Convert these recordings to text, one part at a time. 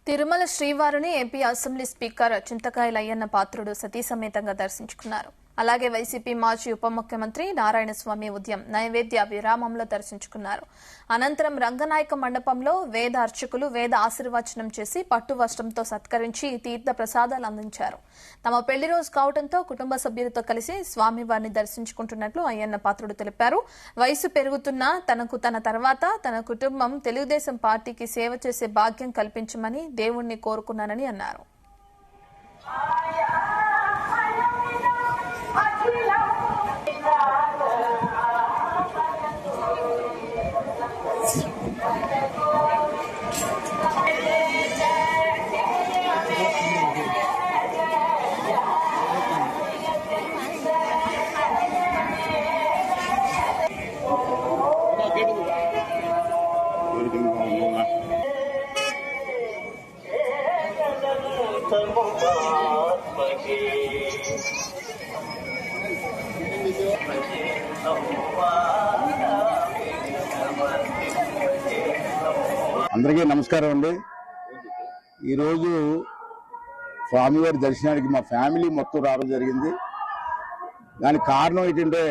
తిరుమల శ్రీవారిని AP assembly speaker చింతకాయల అయ్యన్న పాత్రుడు సతీ సమేతంగా దర్శించుకున్నారు. అలాగే వైసీపీ మాజీ ఉప ముఖ్యమంత్రి నారాయణస్వామి ఉదయం నైవేద్య విరామంలో దర్శించుకున్నారు. అనంతరం రంగనాయక మండపంలో వేద అర్చకులు వేద ఆశీర్వచనం చేసి పట్టు వస్త్రంతో సత్కరించి తీర్థ ప్రసాదాలు అందించారు. తమ పెళ్లి రోజు కావడంతో కుటుంబ సభ్యులతో కలిసి స్వామివారిని దర్శించుకుంటున్నట్లు అయ్యన్న పాత్రుడు తెలిపారు. వయసు పెరుగుతున్నా తనకు తన తర్వాత తన కుటుంబం తెలుగుదేశం పార్టీకి సేవ చేసే భాగ్యం కల్పించమని దేవుణ్ణి కోరుకున్నానని అన్నారు. అందరికీ నమస్కారం అండి. ఈరోజు స్వామివారి దర్శనానికి మా ఫ్యామిలీ మొత్తం రావడం జరిగింది. దానికి కారణం ఏంటంటే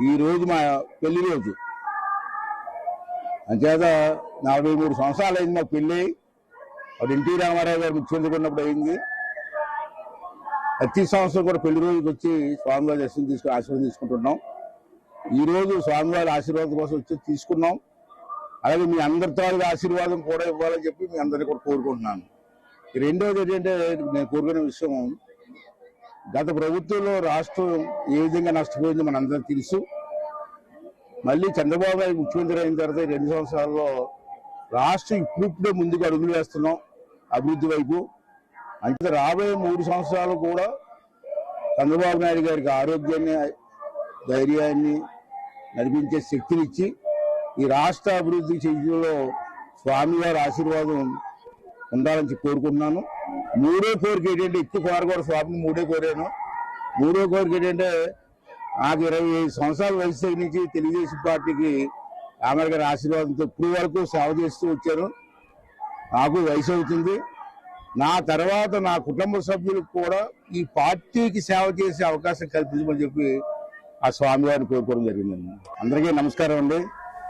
ఈరోజు మా పెళ్లి రోజు. అంచేత 43 సంవత్సరాలు అయింది మా పెళ్లి. అప్పుడు ఎన్టీ రామారావు గారు ముఖ్యమంత్రి ఉన్నప్పుడు అయింది. ప్రతి సంవత్సరం కూడా పెళ్లి రోజుకి వచ్చి స్వామివారి దర్శనం ఆశీర్వాదం తీసుకుంటున్నాం. ఈరోజు స్వామివారి ఆశీర్వాదం కోసం వచ్చి తీసుకున్నాం. అలాగే మీ అందరితో ఆశీర్వాదం కూడా ఇవ్వాలని చెప్పి మీ అందరినీ కూడా కోరుకుంటున్నాను. రెండోది ఏంటంటే నేను కోరుకునే విషయం, గత ప్రభుత్వంలో రాష్ట్రం ఏ విధంగా నష్టపోయిందో మనందరికీ తెలుసు. మళ్ళీ చంద్రబాబు నాయుడు ముఖ్యమంత్రి అయిన తర్వాత 2 సంవత్సరాల్లో రాష్ట్రం ఇప్పుడిప్పుడే ముందుకు అడుగులు వేస్తున్నాం అభివృద్ధి వైపు. అంటే రాబోయే 3 సంవత్సరాలు కూడా చంద్రబాబు నాయుడు గారికి ఆరోగ్యాన్ని, ధైర్యాన్ని, నడిపించే శక్తినిచ్చి ఈ రాష్ట్ర అభివృద్ధి చేయడంలో స్వామివారి ఆశీర్వాదం ఉండాలని కోరుకుంటున్నాను. మూడో కోరిక ఏంటంటే, ఎక్కువ కోరకూడదు స్వామిని, మూడో కోరాను. మూడో కోరిక ఏంటంటే, నాకు 25 సంవత్సరాల వయసు నుంచి తెలుగుదేశం పార్టీకి ఆమె గారి ఆశీర్వాదంతో ఇప్పుడు వరకు సేవ చేస్తూ వచ్చాను. నాకు వయసు అవుతుంది. నా తర్వాత నా కుటుంబ సభ్యులకు కూడా ఈ పార్టీకి సేవ చేసే అవకాశం కల్పించమని చెప్పి ఆ స్వామివారిని కోరుకోవడం జరిగిందండి. అందరికీ నమస్కారం అండి.